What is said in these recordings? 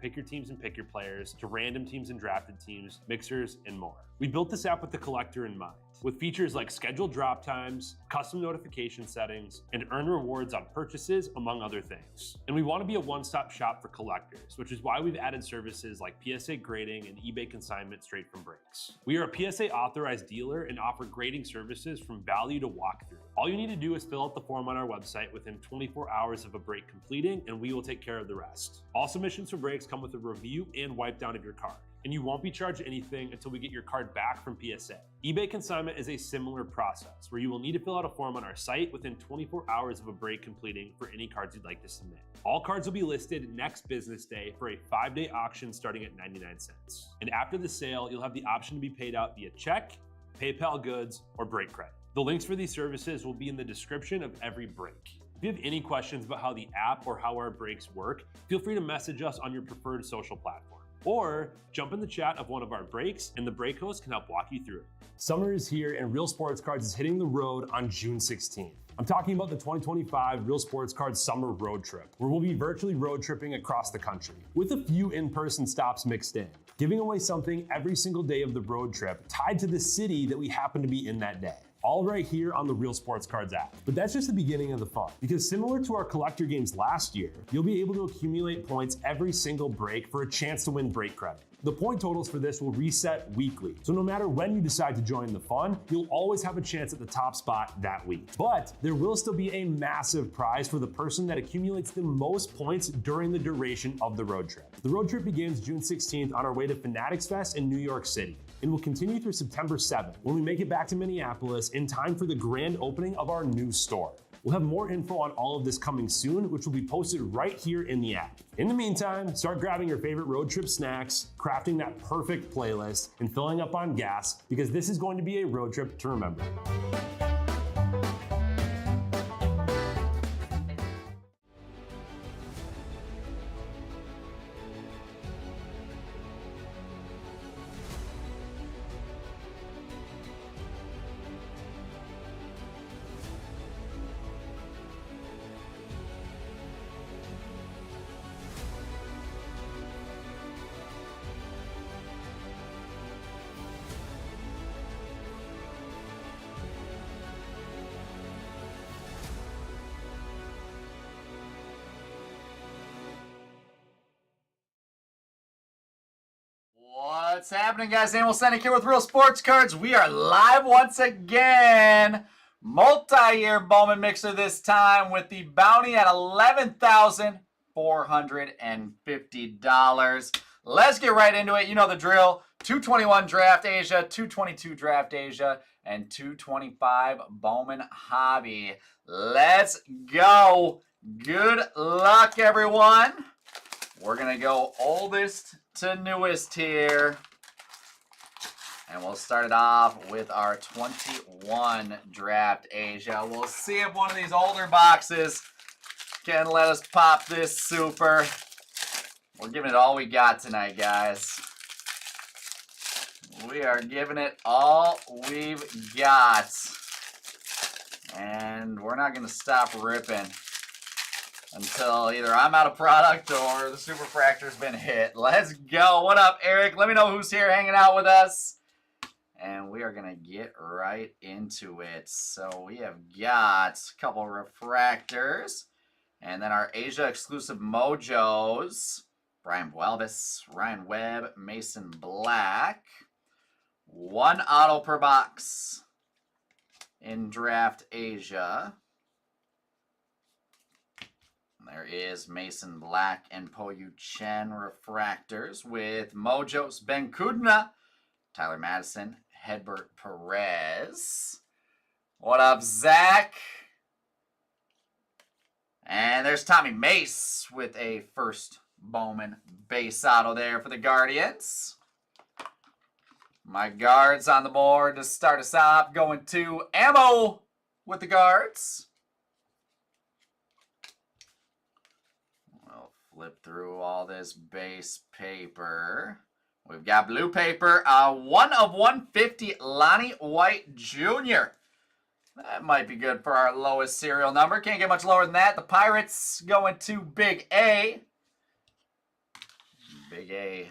pick your teams and pick your players, to random teams and drafted teams, mixers, and more. We built this app with the collector in mind, with features like scheduled drop times, custom notification settings, and earn rewards on purchases, among other things. And we want to be a one-stop shop for collectors, which is why we've added services like PSA grading and eBay consignment straight from breaks. We are a PSA authorized dealer and offer grading services from value to walkthrough. All you need to do is fill out the form on our website within 24 hours of a break completing, and we will take care of the rest. All submissions for breaks come with a review and wipe down of your card, and you won't be charged anything until we get your card back from PSA. eBay consignment is a similar process where you will need to fill out a form on our site within 24 hours of a break completing for any cards you'd like to submit. All cards will be listed next business day for a 5-day auction starting at 99 cents. And after the sale, you'll have the option to be paid out via check, PayPal goods, or break credit. The links for these services will be in the description of every break. If you have any questions about how the app or how our breaks work, feel free to message us on your preferred social platform. Or jump in the chat of one of our breaks and the break host can help walk you through it. Summer is here and Real Sports Cards is hitting the road on June 16th. I'm talking about the 2025 Real Sports Cards Summer Road Trip, where we'll be virtually road tripping across the country, with a few in-person stops mixed in, giving away something every single day of the road trip tied to the city that we happen to be in that day. All right here on the Real Sports Cards app. But that's just the beginning of the fun, because similar to our collector games last year, you'll be able to accumulate points every single break for a chance to win break credit. The point totals for this will reset weekly, so no matter when you decide to join the fun, you'll always have a chance at the top spot that week. But there will still be a massive prize for the person that accumulates the most points during the duration of the road trip. The road trip begins June 16th on our way to Fanatics Fest in New York City, and will continue through September 7th when we make it back to Minneapolis in time for the grand opening of our new store. We'll have more info on all of this coming soon, which will be posted right here in the app. In the meantime, start grabbing your favorite road trip snacks, crafting that perfect playlist, and filling up on gas, because this is going to be a road trip to remember. What's happening, guys? Daniel Senek here with Real Sports Cards. We are live once again. Multi-year Bowman mixer this time with the bounty at $11,450. Let's get right into it. You know the drill. 221 Draft Asia, 222 Draft Asia, and 225 Bowman Hobby. Let's go. Good luck, everyone. We're going to go oldest to newest here. And we'll start it off with our 21 Draft Asia. We'll see if one of these older boxes can let us pop this super. We're giving it all we got tonight, guys. We are giving it all we've got. And we're not going to stop ripping until either I'm out of product or the superfractor's been hit. Let's go. What up, Eric? Let me know who's here hanging out with us. And we are going to get right into it. So we have got a couple refractors. And then our Asia exclusive Mojos. Brian Welbus, Ryan Webb, Mason Black. One auto per box in Draft Asia. There is Mason Black and Po Yu Chen refractors with Mojos, Ben Kudna, Tyler Madison, Hedbert Perez. What up, Zach? And there's Tommy Mace with a first Bowman base auto there for the Guardians. My guards on the board to start us off. Going to Ammo with the guards. We'll flip through all this base paper. We've got blue paper. 1 of 150, Lonnie White Jr. That might be good for our lowest serial number. Can't get much lower than that. The Pirates going to Big A. Big A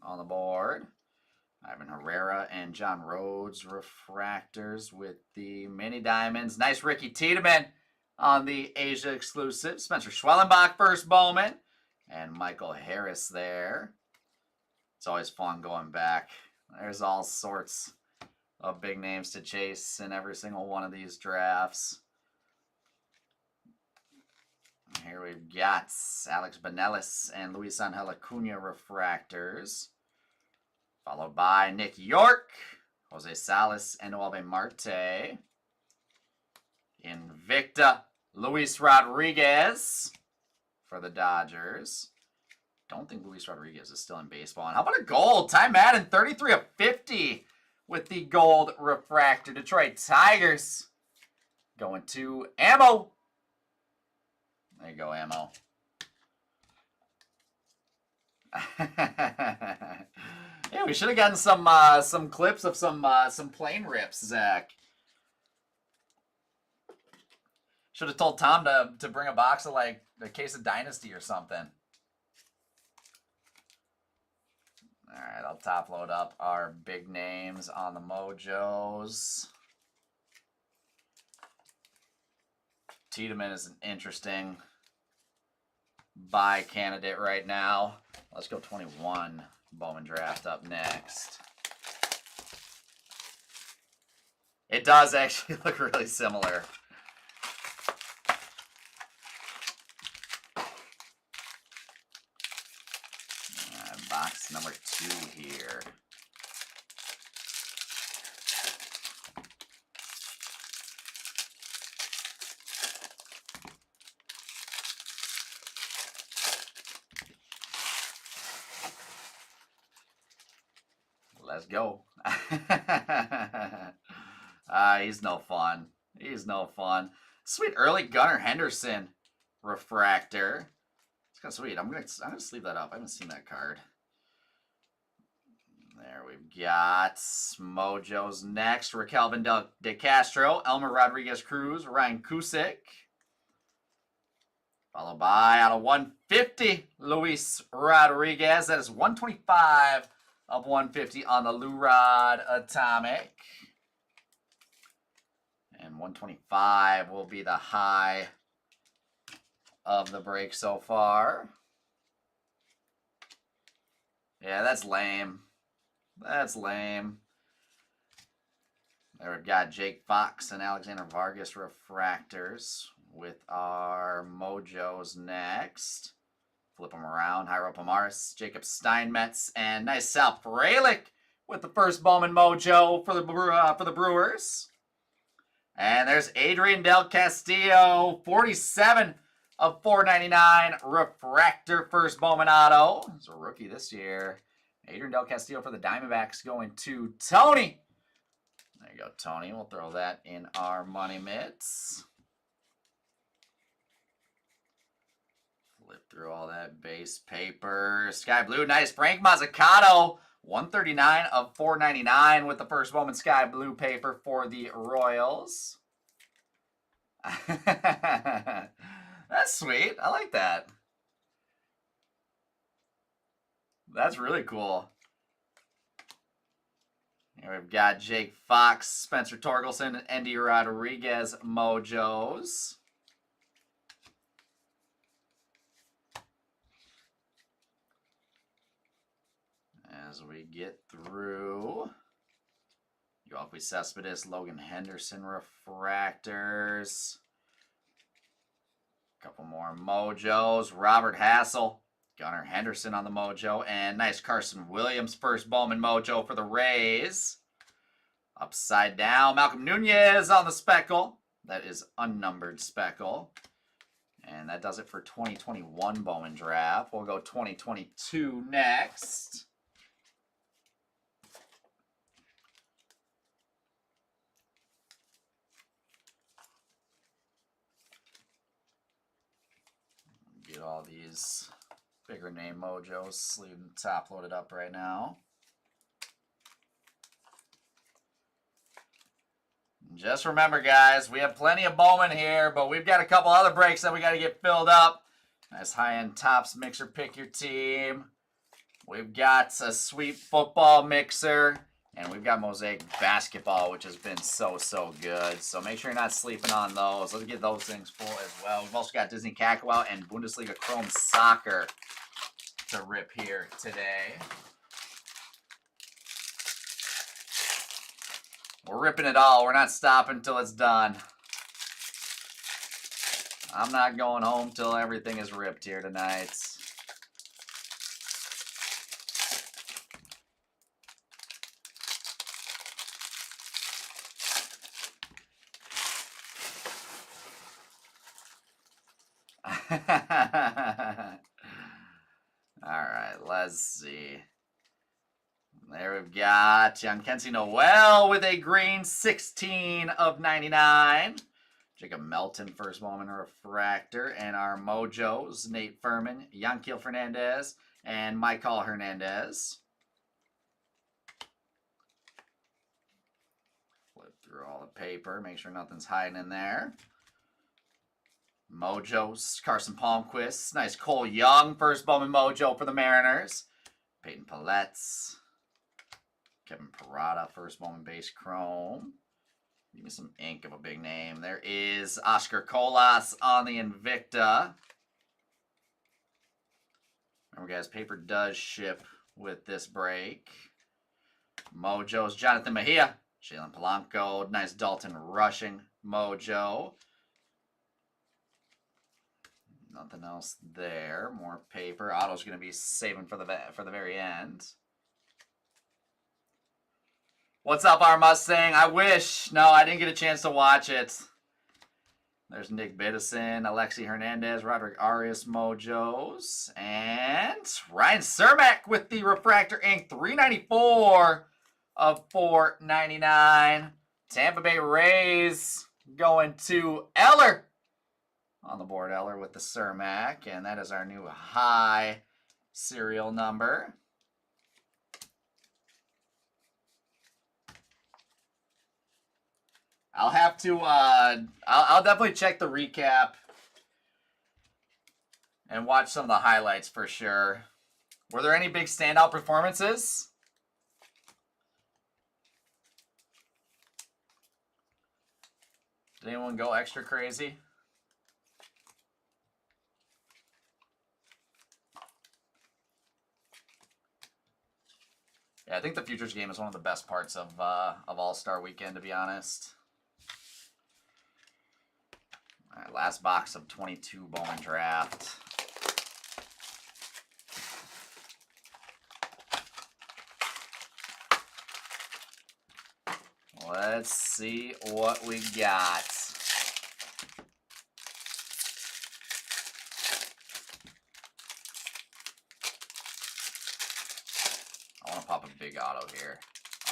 on the board. Ivan Herrera and John Rhodes refractors with the mini diamonds. Nice Ricky Tiedemann on the Asia exclusive. Spencer Schwellenbach first Bowman. And Michael Harris there. It's always fun going back. There's all sorts of big names to chase in every single one of these drafts. Here we've got Alex Benelis and Luis Angel Acuna refractors. Followed by Nick York, Jose Salas, and Noelbe Marte. Invicta, Luis Rodriguez for the Dodgers. Don't think Luis Rodriguez is still in baseball. And how about a gold? Ty Madden, 33 of 50 with the gold refractor. Detroit Tigers going to Ammo. There you go, Ammo. Yeah, we should have gotten some clips of some plane rips, Zach. Should have told Tom to bring a box of like a case of Dynasty or something. All right, I'll top load up our big names on the Mojos. Tiedemann is an interesting buy candidate right now. Let's go 21 Bowman draft up next. It does actually look really similar. Box number 2 here. Let's go. He's no fun. He's no fun. Sweet early Gunnar Henderson refractor. It's kind of sweet. I'm gonna sleeve that up. I haven't seen that card. There we've got Mojo's next. Raquel De Castro, Elmer Rodriguez Cruz, Ryan Cusick. Followed by out of 150, Luis Rodriguez. That is 125 of 150 on the Lou-Rod Atomic. And 125 will be the high of the break so far. Yeah, that's lame. That's lame. There we've got Jake Fox and Alexander Vargas refractors with our Mojos next. Flip them around. Jairo Pomares, Jacob Steinmetz, and nice Sal Frelick with the first Bowman Mojo for the Brewers. And there's Adrian Del Castillo, 47 of 499 refractor first Bowman auto. He's a rookie this year. Adrian Del Castillo for the Diamondbacks going to Tony. There you go, Tony. We'll throw that in our money mitts. Flip through all that base paper. Sky Blue, nice. Frank Mazzucato, 139 of 499 with the first Bowman Sky Blue paper for the Royals. That's sweet. I like that. That's really cool. Here we've got Jake Fox, Spencer Torkelson, and Andy Rodriguez Mojos. As we get through, Yoelqui Cespedes, Logan Henderson refractors. Couple more Mojos. Robert Hassel, Gunnar Henderson on the Mojo, and nice Carson Williams first Bowman Mojo for the Rays. Upside down, Malcolm Nunez on the speckle. That is unnumbered speckle. And that does it for 2021 Bowman draft. We'll go 2022 next. Get all these bigger name Mojos, sleeve them top loaded up right now. Just remember, guys, we have plenty of Bowman here, but we've got a couple other breaks that we got to get filled up. Nice high-end Topps mixer, pick your team. We've got a sweet football mixer, and we've got Mosaic basketball, which has been so good. So make sure you're not sleeping on those. Let's get those things full as well. We've also got Disney Kakao and Bundesliga Chrome Soccer to rip here today. We're ripping it all. We're not stopping until it's done. I'm not going home till everything is ripped here tonight. All right, let's see. There we've got John Kenzie Noel with a green 16 of 99. Jacob Melton, first Bowman refractor. And our Mojos, Nate Furman, Yanquiel Fernandez, and Michael Hernandez. Flip through all the paper, make sure nothing's hiding in there. Mojos, Carson Palmquist. Nice Cole Young, first Bowman Mojo for the Mariners. Peyton Pallets. Kevin Parada, first Bowman base chrome. Give me some ink of a big name. There is Oscar Colas on the Invicta. Remember, guys, paper does ship with this break. Mojo's Jonathan Mejia. Jalen Polanco. Nice Dalton Rushing Mojo. Nothing else there. More paper. Otto's going to be saving for the very end. What's up, our Mustang? I wish. No, I didn't get a chance to watch it. There's Nick Biddison, Alexi Hernandez, Roderick Arias Mojos, and Ryan Cermak with the Refractor Ink 394 of 499. Tampa Bay Rays going to Eller. On the board, Eller with the Cermak, and that is our new high serial number. I'll have to, I'll definitely check the recap and watch some of the highlights for sure. Were there any big standout performances? Did anyone go extra crazy? Yeah, I think the Futures game is one of the best parts of All-Star Weekend, to be honest. All right, last box of 22 Bowman Draft. Let's see what we got. I want to pop a big auto here.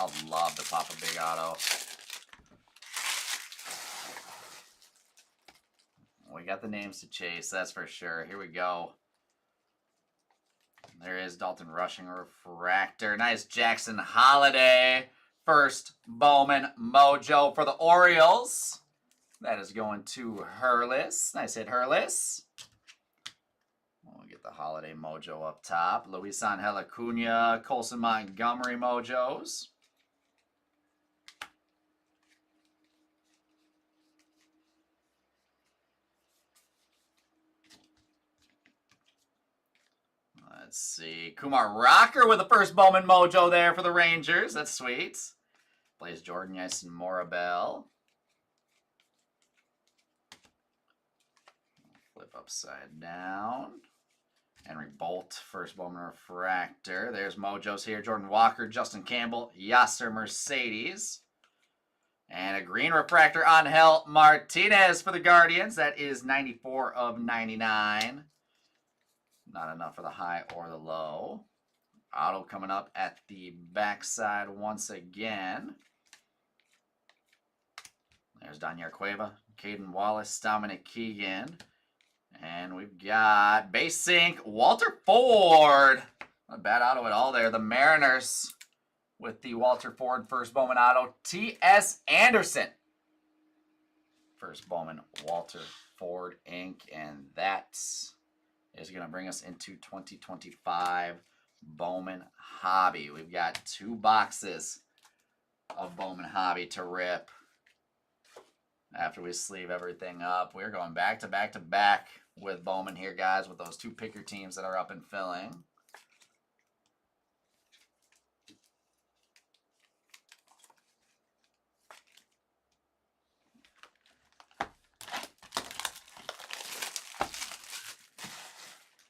I'd love to pop a big auto. We got the names to chase, that's for sure. Here we go. There is Dalton Rushing Refractor. Nice Jackson Holiday. First Bowman Mojo for the Orioles. That is going to Hurlis. Nice hit, Hurlis. We'll get the Holiday Mojo up top. Luis Angel Acuna, Colson Montgomery Mojos. Let's see. Kumar Rocker with the first Bowman Mojo there for the Rangers. That's sweet. Plays Jordan Yison Morabel. Flip upside down. Henry Bolt, first Bowman Refractor. There's Mojos here. Jordan Walker, Justin Campbell, Yasser Mercedes. And a green refractor on Angel Martinez for the Guardians. That is 94 of 99. Not enough for the high or the low. Auto coming up at the backside once again. There's Daniel Cueva, Caden Wallace, Dominic Keegan. And we've got base sync, Walter Ford. Not a bad auto at all there. The Mariners with the Walter Ford first Bowman auto. T.S. Anderson. First Bowman Walter Ford Inc. And that is going to bring us into 2025 Bowman Hobby. We've got 2 boxes of Bowman Hobby to rip. After we sleeve everything up, we're going back to back to back with Bowman here, guys, with those 2 picker teams that are up and filling.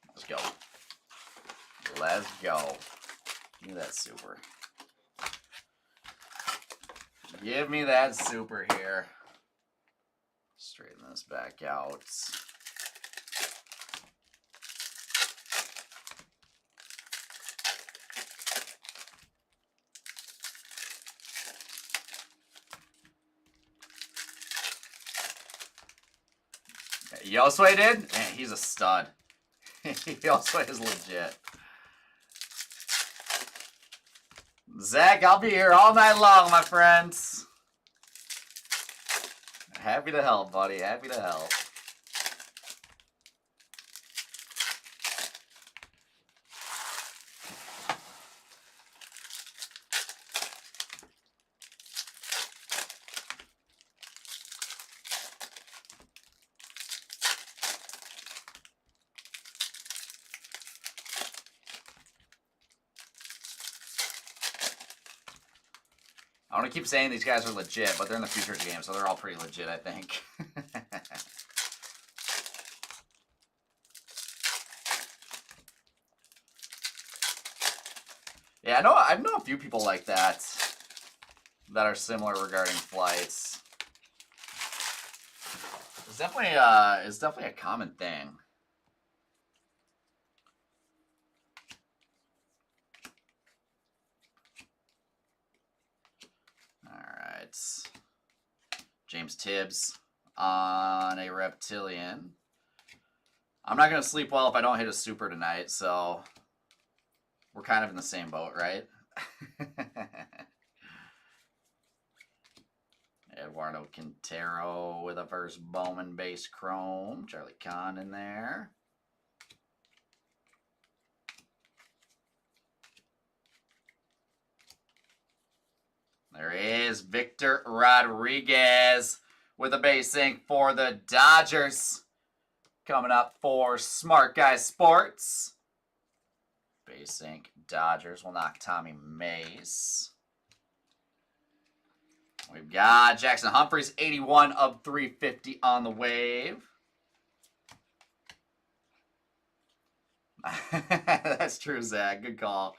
Let's go. Let's go. Give me that super. Give me that super here. Straighten this back out. Yosue did? Man, he's a stud. Yosue is legit. Zach, I'll be here all night long, my friends. Happy to help, buddy. Happy to help. I want to keep saying these guys are legit, but they're in the Futures game, so they're all pretty legit, I think. Yeah, I know a few people like that are similar regarding flights. It's definitely a common thing. James Tibbs on a Reptilian. I'm not going to sleep well if I don't hit a super tonight, so we're kind of in the same boat, right? Eduardo Quintero with a first Bowman base chrome. Charlie Kahn in there. There is Victor Rodriguez with a base ink for the Dodgers. Coming up for Smart Guy Sports. Base ink Dodgers will knock Tommy Mace. We've got Jackson Humphries, 81 of 350 on the wave. That's true, Zach. Good call.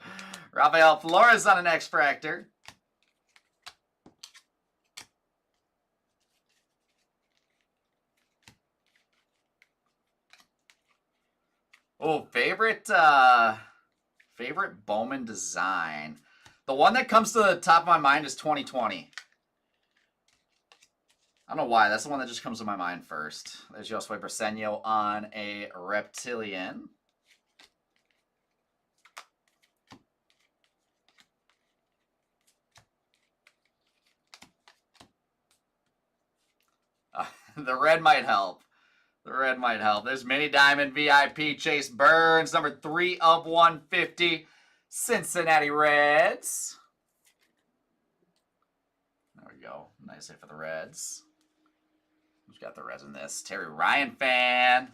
Rafael Flores on an X-Fractor. Oh, favorite Bowman design. The one that comes to the top of my mind is 2020. I don't know why. That's the one that just comes to my mind first. There's Josue Briseño on a Reptilian. The red might help. The red might help. There's Mini Diamond VIP Chase Burns, number 3 of 150, Cincinnati Reds. There we go. Nice hit for the Reds. Who's got the Reds in this? Terry Ryan fan.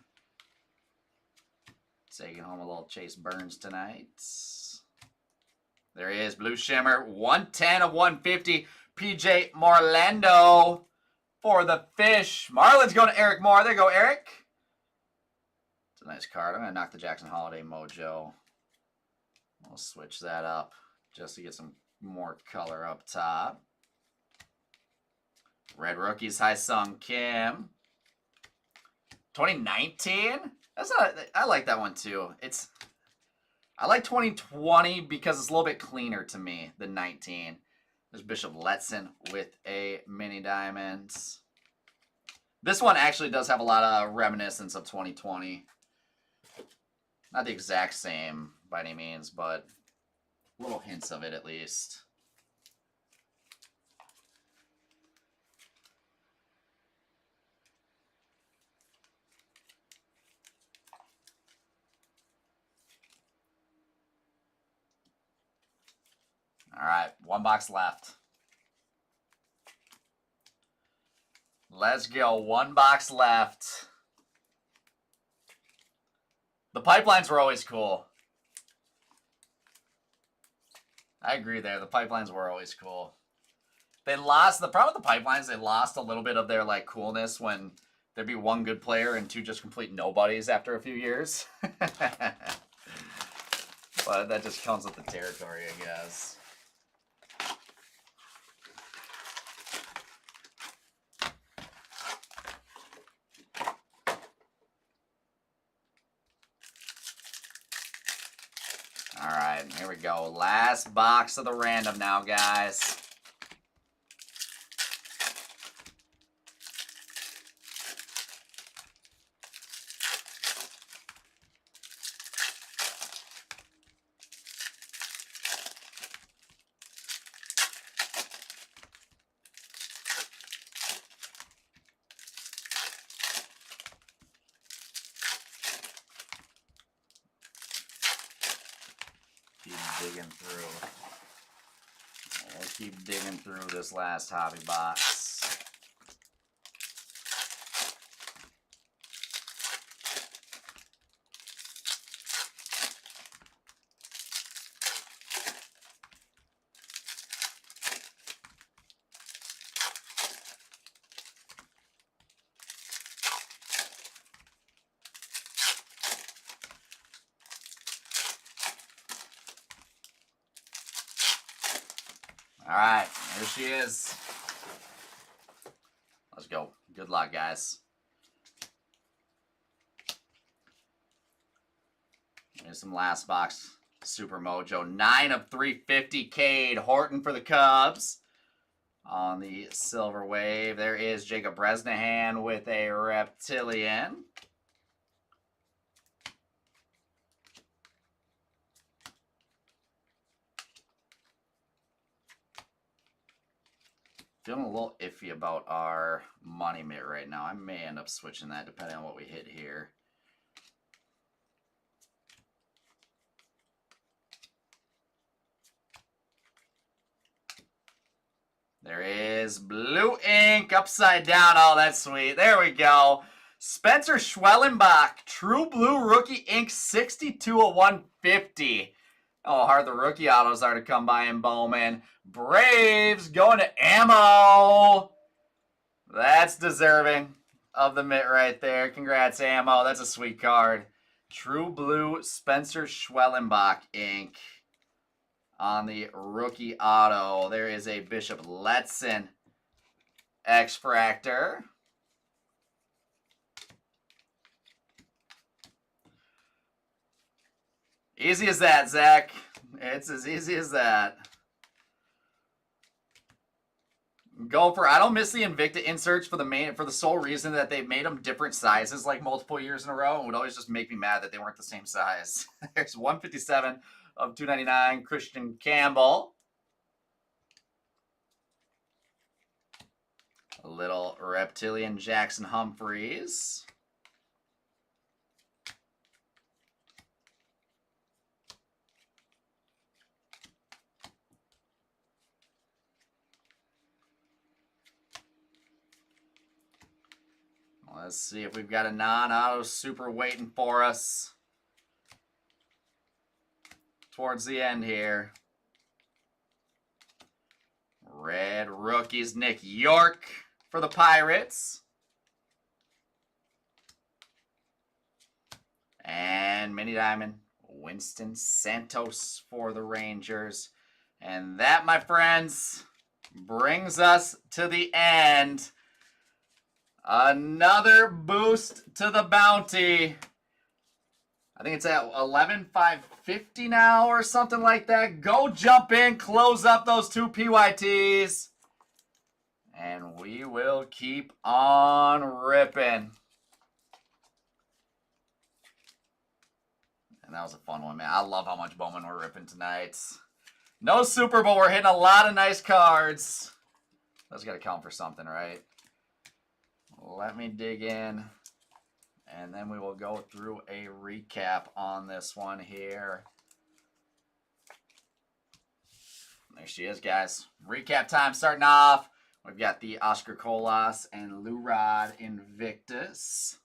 Taking home a little Chase Burns tonight. There he is, Blue Shimmer, 110 of 150, PJ Morlando. For the Fish. Marlins going to Eric Moore. There you go, Eric. It's a nice card. I'm going to knock the Jackson Holiday Mojo. We'll switch that up just to get some more color up top. Red Rookies, Hai-Sung Kim. 2019? I like that one too. I like 2020 because it's a little bit cleaner to me than 19. There's Bishop Letson with a Mini Diamonds. This one actually does have a lot of reminiscence of 2020. Not the exact same by any means, but little hints of it at least. All right, 1 box left. Let's go. 1 box left. The pipelines were always cool. I agree there. The pipelines were always cool. They lost, the problem with the pipelines, they lost a little bit of their like coolness when there'd be 1 good player and 2 just complete nobodies after a few years. But that just comes with the territory, I guess. All right, here we go. Last box of the random now, guys. Keep digging through. We'll keep digging through this last hobby box. All right, here she is. Let's go. Good luck, guys. Here's some last box Super Mojo. 9 of 350. Cade Horton for the Cubs. On the Silver Wave, there is Jacob Bresnahan with a Reptilian. Feeling a little iffy about our money mitt right now. I may end up switching that depending on what we hit here. There is blue ink upside down. Oh, that's sweet. There we go. Spencer Schwellenbach, True Blue Rookie Ink, 62 of 150. Oh, how hard the rookie autos are to come by in Bowman. Braves going to Ammo. That's deserving of the mitt right there. Congrats, Ammo. That's a sweet card. True Blue Spencer Schwellenbach ink on the rookie auto. There is a Bishop Letson X-Fractor. Easy as that, Zach. It's as easy as that. Go for, I don't miss the Invicta inserts for the sole reason that they've made them different sizes like multiple years in a row. It would always just make me mad that they weren't the same size. There's 157 of 299, Christian Campbell. A little Reptilian Jackson Humphreys. Let's see if we've got a non-auto super waiting for us towards the end here. Red rookies, Nick York for the Pirates. And mini diamond, Winston Santos for the Rangers. And that, my friends, brings us to the end. Another boost to the bounty. I think it's at 11,550 now or something like that. Go jump in, close up those 2 PYTs. And we will keep on ripping. And that was a fun one, man. I love how much Bowman we're ripping tonight. No Super Bowl. We're hitting a lot of nice cards. That's got to count for something, right? Let me dig in, and then we will go through a recap on this one here. There she is, guys. Recap time starting off. We've got the Oscar Colas and Lou Rod Invictus.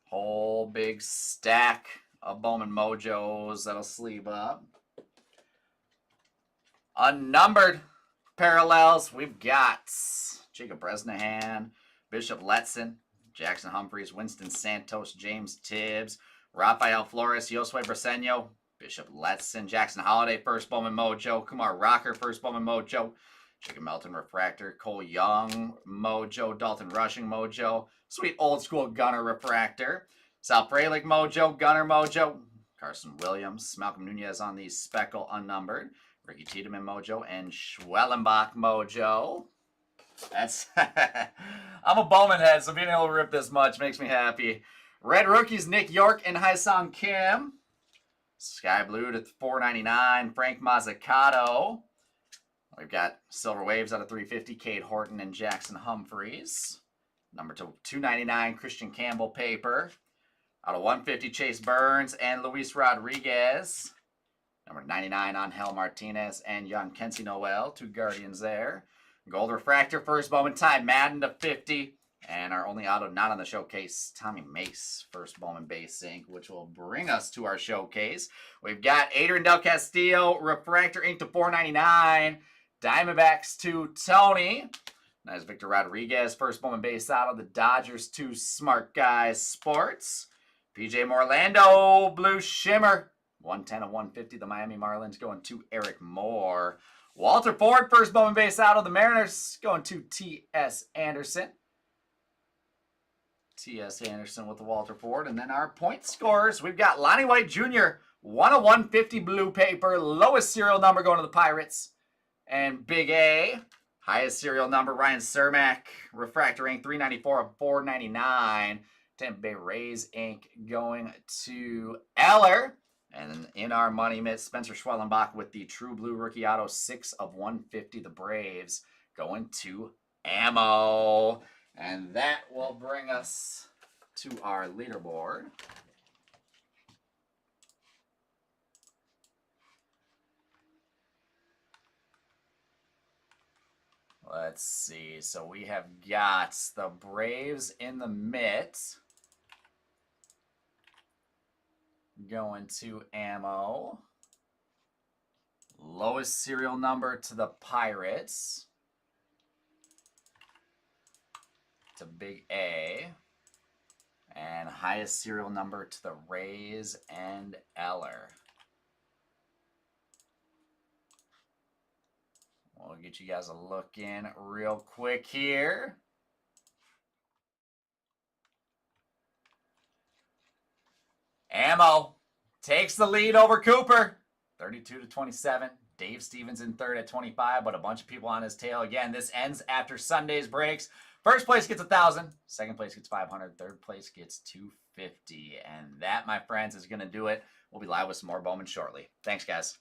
Whole big stack of Bowman Mojos that'll sleeve up. Unnumbered parallels. We've got Jacob Bresnahan, Bishop Letson, Jackson Humphreys, Winston Santos, James Tibbs, Rafael Flores, Josue Briseño, Bishop Letson, Jackson Holiday, first Bowman Mojo, Kumar Rocker, first Bowman Mojo, Jacob Melton Refractor, Cole Young Mojo, Dalton Rushing Mojo, sweet old school Gunner Refractor, Sal Frelick Mojo, Gunner Mojo, Carson Williams, Malcolm Nunez on the Speckle Unnumbered, Ricky Tiedemann Mojo, and Schwellenbach Mojo. That's I'm a Bowman head, so being able to rip this much makes me happy. Red rookies, Nick York and Haesung Kim. Sky blue to $4.99, Frank Mazzucato. We've got silver waves out of 350, Cade Horton and Jackson Humphreys. Number to $2.99, Christian Campbell paper. Out of 150, Chase Burns and Luis Rodriguez. Number 99 on Hel Martinez and Jan Kensi Noel, 2 Guardians there. Gold Refractor, first Bowman Ty Madden to 50. And our only auto not on the showcase, Tommy Mace, first Bowman base ink, which will bring us to our showcase. We've got Adrian Del Castillo, Refractor ink to $4.99. Diamondbacks to Tony. Nice Victor Rodriguez, first Bowman base auto. The Dodgers to Smart Guys Sports. PJ Morlando, Blue Shimmer. 110 of 150. The Miami Marlins going to Eric Moore. Walter Ford, first Bowman base out of the Mariners, going to T.S. Anderson. T.S. Anderson with the Walter Ford. And then our point scorers, we've got Lonnie White Jr., 1 of 150 blue paper, lowest serial number going to the Pirates. And Big A, highest serial number, Ryan Cermak, Refractor ink, 394 of 499. Tampa Bay Rays ink going to Eller. And then in our money mitt, Spencer Schwellenbach with the True Blue Rookie Auto, 6 of 150. The Braves going to Ammo. And that will bring us to our leaderboard. Let's see. So we have got the Braves in the mitt. Going to Ammo. Lowest serial number to the Pirates. To Big A. And highest serial number to the Rays and Eller. We'll get you guys a look in real quick here. Ammo takes the lead over Cooper, 32-27. Dave Stevens in third at 25, but a bunch of people on his tail. Again, this ends after Sunday's breaks. First place gets 1,000. Second place gets 500. Third place gets 250. And that, my friends, is going to do it. We'll be live with some more Bowman shortly. Thanks, guys.